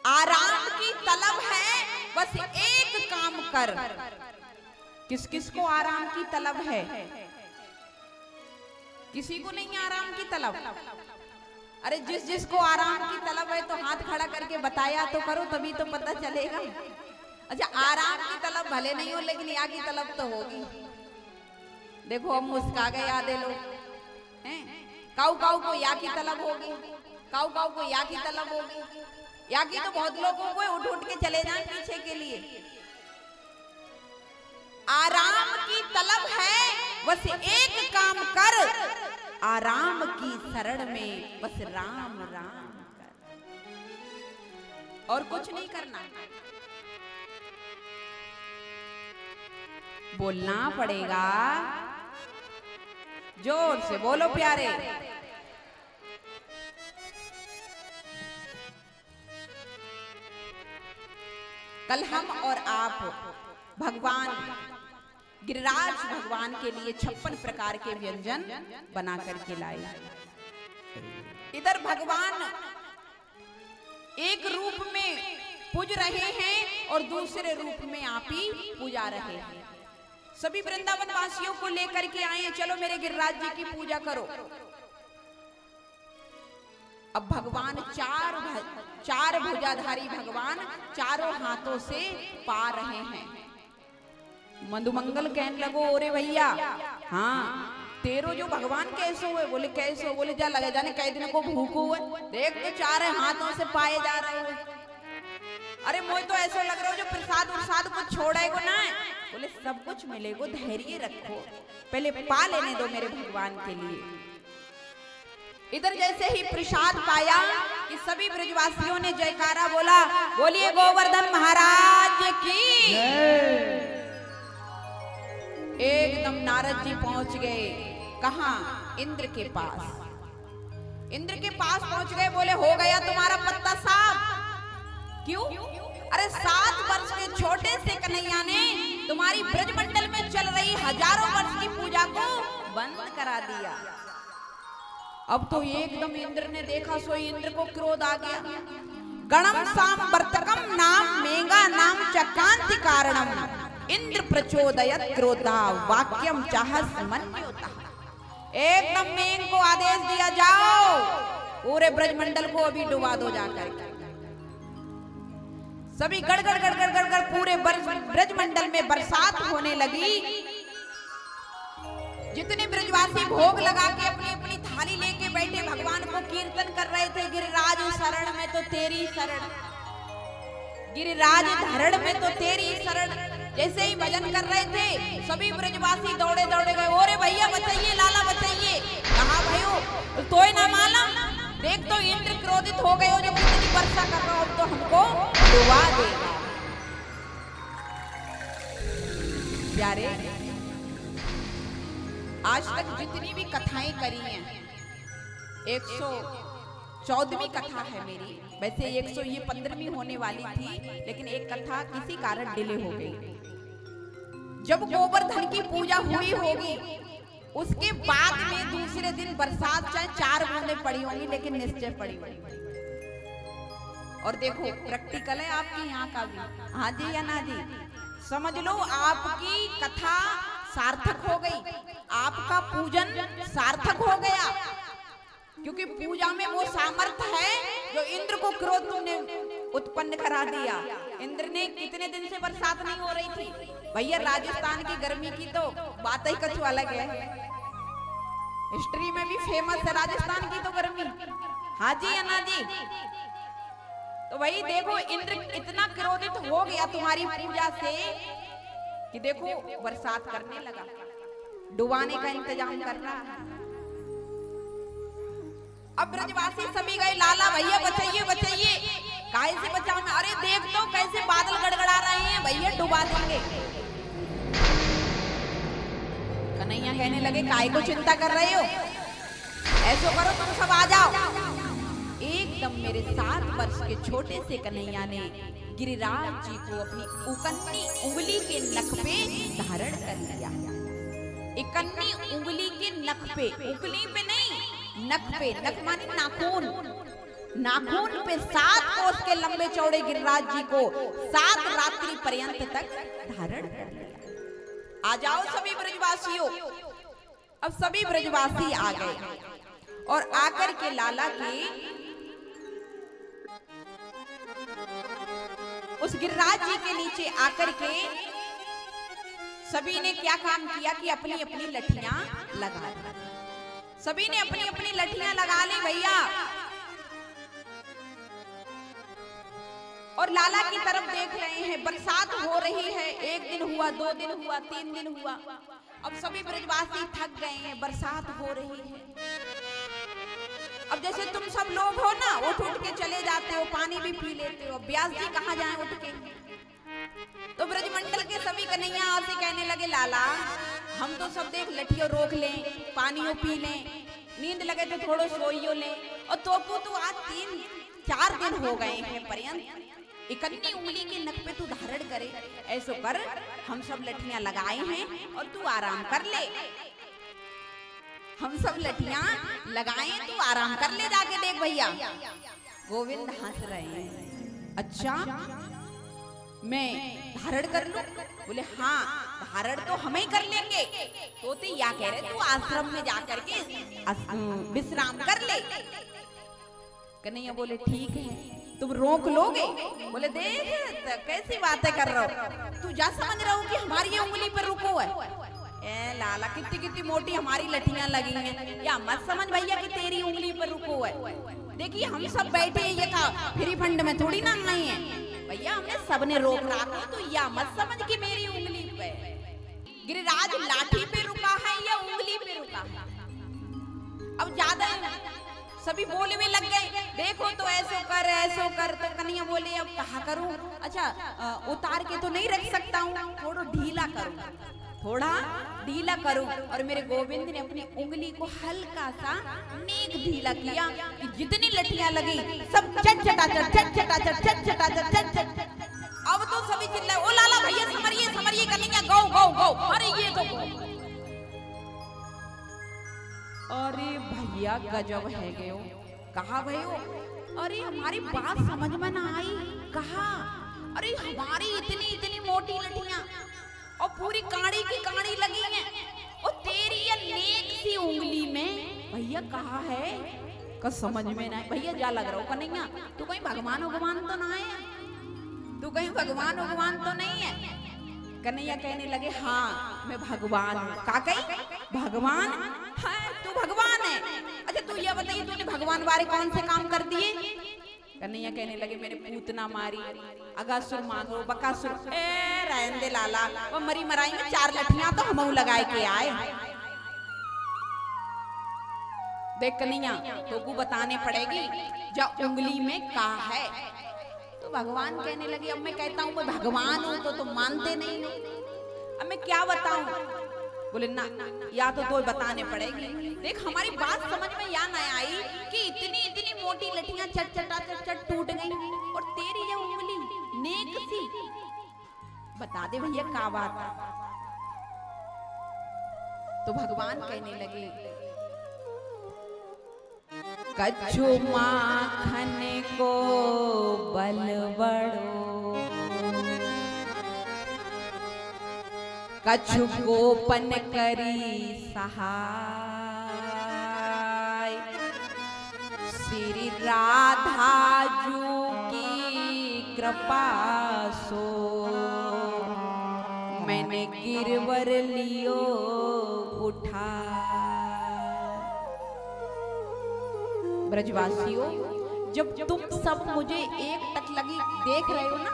आराम की तलब है, बस एक काम कर। किस किस को आराम की तलब है? किसी को नहीं आराम की तलब? अरे जिस जिसको आराम की तलब है तो हाथ खड़ा करके बताया तो करो, तभी तो पता चलेगा। अच्छा, आराम की तलब भले नहीं हो लेकिन या की तलब तो होगी। देखो हम मुस्का गए आधे लोग हैं। काऊ काऊ को या की तलब होगी, काऊ काऊ को या की तलब होगी। या की तो बहुत लोगों को उठ उठ के चले जाएं पीछे के लिए। आराम की तलब है, बस एक काम कर, आराम की शरण में बस राम राम कर, और कुछ नहीं करना। बोलना पड़ेगा, जोर से बोलो प्यारे। कल हम और आप भगवान गिरिराज भगवान के लिए 56 प्रकार के व्यंजन बना करके लाए। इधर भगवान एक रूप में पूज रहे हैं और दूसरे रूप में आप ही पूजा रहे हैं। सभी वृंदावन वासियों को लेकर के आए, चलो मेरे गिरिराज जी की पूजा करो। अब भगवान चार भुजाधारी भगवान चारों हाथों से पा रहे हैं। मधुमंगल कहने लगो, ओरे भैया हाँ तेरो जो भगवान कैसे हुए? बोले कैसे हो? बोले जा लगे जाने कई दिन को भूख हुए, देख तो चार हाथों से पाए जा रहे हो। अरे मुझे तो ऐसा लग रहा है जो प्रसाद उरसाद कुछ छोड़ेगो ना। बोले सब कुछ मिलेगो, धैर्य रखो, पहले पा लेने दो मेरे भगवान के लिए। इधर जैसे ही प्रसाद पाया कि सभी ब्रजवासियों ने जयकारा बोला, बोलिए गोवर्धन महाराज की। एकदम नारद जी पहुंच गए, कहां? इंद्र के पास। इंद्र के पास पहुंच गए, बोले हो गया तुम्हारा पत्ता साफ। क्यों? अरे 7 वर्ष के छोटे से कन्हैया ने तुम्हारी ब्रजमंडल में चल रही हजारों वर्ष की पूजा को बंद करा दिया। अब तो एकदम इंद्र ने देखा, सो इंद्र को क्रोध आ गया। गणम साम वर्तकम नाम मेगा नाम चक्रांति कारणम इंद्र प्रचोदयत क्रोधा वाक्यम चाहस मन्योता। एकदम मेघ को आदेश दिया, जाओ पूरे ब्रजमंडल को अभी डुबा दो जाकर। सभी गड़गड़ गड़गड़ गड़गड़ पूरे ब्रजमंडल में बरसात होने लगी। जितने ब्रजवासी भोग लगा के अपनी अपनी थाली लेके बैठे भगवान को कीर्तन कर रहे थे, गिरिराज शरण में तो तेरी शरण, गिरिराज धरण में तो तेरी शरण। जैसे ही भजन कर रहे थे सभी ब्रजवासी दौड़े दौड़े गए, ओरे भैया बचाइए, लाला बचाइए। कहा भयो तो ना मालूम, देख तो इंद्र क्रोधित हो गए हो, जो कितनी वर्षा कर रहा हो, तो हमको डुबा देगा। प्यारे, आज तक जितनी भी कथाएं करी हैं, 114वीं कथा है मेरी। वैसे 115वीं होने वाली थी, लेकिन एक कथा किसी कारण डिले हो गई। जब गोवर्धन की पूजा हुई होगी, उसके बाद में दूसरे दिन बरसात चाहे 4 बूंदें पड़ी होंगी, लेकिन निश्चय पड़ी होंगी। और देखो प्रैक्टिकल है आपकी यहाँ का भी, हाँ जी या ना जी? समझ लो आपकी कथा सार्थक हो गई, आपका पूजन सार्थक हो गया, क्योंकि पूजा में वो सामर्थ्य है जो इंद्र को क्रोध तुमने उत्पन्न करा दिया। इंद्र ने कितने दिन से बरसात नहीं हो रही थी भैया। राजस्थान की गर्मी की तो बात ही कुछ अलग है, हिस्ट्री में भी फेमस है राजस्थान की तो गर्मी, हाँ जी या ना जी? तो वही देखो इंद्र इतना क्रोधित हो गया तुम्हारी पूजा से कि देखो बरसात करने लगा, डुबाने का इंतजाम कर रहा है। अब ब्रजवासी सभी गए, लाला भैया बचाइए बचाइए। काहे से बचाओ मैं? अरे देख तो कैसे बादल गड़गड़ा रहे हैं, भैया डुबा देंगे। कन्हैया कहने लगे, काहे को चिंता कर रहे हो, ऐसो करो तुम सब आ जाओ। एकदम मेरे 7 वर्ष के छोटे से कन्हैया ने गिरिराज जी को अपनी उकन्नी उंगली के नख पे धारण कर लिया। इकन्नी उंगली के नख पे, उंगली पे नहीं, नख पे, नख माने नाखून, नाखून पे 7 कोस के लंबे चौड़े गिरिराज जी को 7 रात्रि पर्यंत तक धारण कर लिया। आ जाओ सभी ब्रजवासियों। अब सभी ब्रजवासी आ गए और आकर के लाला की उस गिरिराज जी के नीचे आकर के सभी ने क्या काम किया कि अपनी अपनी लठियां लगा ली। सभी ने अपनी अपनी लठियां लगा ली भैया, और लाला की तरफ देख रहे हैं। बरसात हो रही है, 1 दिन हुआ, 2 दिन हुआ, 3 दिन हुआ। अब सभी ब्रजवासी थक गए हैं, बरसात हो रही है। अब जैसे तुम सब लोग हो ना, उठ उठ के चले जाते हो, पानी भी पी लेते हो। व्यास जी कहाँ जाएं उठ के? तो ब्रजमंडल के सभी कन्हैया से कहने लगे, लाला हम तो सब देख लठियों रोक लें, पानियों पी लें, नींद लगे तो थोड़ो सोइयो लें, और तो आज 3-4 दिन हो गए हैं पर्यंत इकन्नी उंगली के नख पे तू धारण करे। ऐसो कर, हम सब लठियां लगाए हैं और तू आराम कर ले। हम सब लठियां लगाए, तू आराम कर ले, जाके देख भैया। गोविंद हंस रहे हैं, अच्छा मैं धारण कर लूं? बोले हाँ, धारण तो हम ही कर लेंगे। तोते या कह रहे तू आश्रम में जाकर के विश्राम कर ले। कन्हैया बोले ठीक है, तुम रोक लोगे? बोले देख कैसी बातें कर रहे हो, तू जा समझ रहा हूँ कि हमारी उंगली पर रुको है। ए लाला कितनी कितनी मोटी हमारी लठियां लगी हैं, या मत समझ भैया कि तेरी उंगली पर रुको है। देखिए हम सब बैठे ये का फ्री फंड में थोड़ी ना आए हैं भैया, हमने सबने रोक रखा, तो या मत समझ कि मेरी उंगली पे। गिरिराज लाठी पे रुका है या उंगली पे रुका है? अब ज्यादा सभी बोलने में लग गए, देखो तो ऐसो कर। तो कन्हैया बोले अब कहा करूं? अच्छा उतार के तो नहीं रख सकता हूँ, थोड़ा ढीला करूं। और मेरे गोविंद ने अपनी उंगली को हल्का सा नेक ढीला किया कि जितनी लठियां लगी सब चट। अब तो सभी चिल्लाए, ओ लाला भैया समरिए कन्हैया, गौ। अरे ये तो अरे भैया गजब है गयो। कहा भयो? अरे हमारी बात समझ में ना आई। कहा? अरे हमारी इतनी मोटी लठियां और पूरी काड़ी की काड़ी लगी हैं, और तेरी ये नेक सी उंगली में भैया कहा है का समझ में ना। भैया जा लग रहा हो कन्हैया, तू कहीं भगवान तो ना है? तू कहीं भगवान तो नहीं है? कन्हैया कहने लगे हाँ मैं भगवान हूँ। का कही भगवान है? तू भगवान है? अच्छा तू ये बताइए तूने भगवान वाले कौन से काम कर दिए? कन्हैया कहने लगे मैंने पूतना मारी, अगासुर मारो, बकासुर। रहने दे लाला, वो मरी मराई में 4 लठियां तो हम लगाए के आए। देख कन्हैया तो को बताने पड़ेगी जब उंगली में का है। तो भगवान कहने लगे अब मैं कहता हूँ मैं भगवान हूँ तो तुम मानते नहीं हो, अब मैं क्या बताऊं? बोले ना या तो बताने पड़ेगी। देख हमारी बात समझ में या ना आई कि इतनी मोटी लठियां चट टूट गई, और तेरी ये उंगली नेक सी। बता दे भैया क्या बात है? तो भगवान कहने लगे कछु माखन को बल बड़ो, कछु गोपन करी सहाय, श्री राधा जू की कृपा सो, मैंने गिरवर लियो उठा। ब्रजवासियों जब तुम सब मुझे एक टक लगी देख रहे हो ना,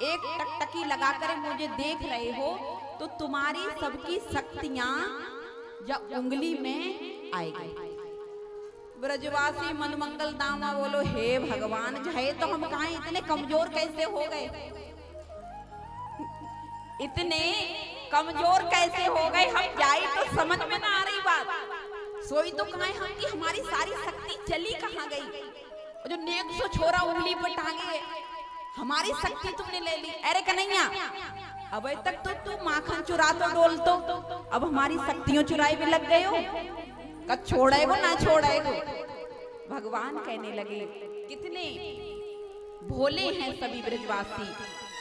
एक टकटकी लगाकर मुझे देख रहे हो, तो तुम्हारी सबकी शक्तियां जब उंगली में आएगी। ब्रजवासी मनमंगल दामा बोलो हे भगवान जाए तो हम कहां इतने कमजोर कैसे हो गए? इतने कमजोर कैसे हो गए हम? जाए तो समझ में ना आ रही बात। सोई तो कहां हम कि हमारी सारी शक्ति चली कहां गई? और जो नेक सो छोरा उंगली पर टांगे हमारी शक्ति तुमने ले ली। अरे कन्हैया अब तक तो तू माखन चुरा तो डोल तो, अब हमारी शक्तियों चुराई भी लग गए हो। कब छोड़ेगो ना छोड़ेगो? भगवान कहने लगे कितने भोले हैं सभी ब्रजवासी,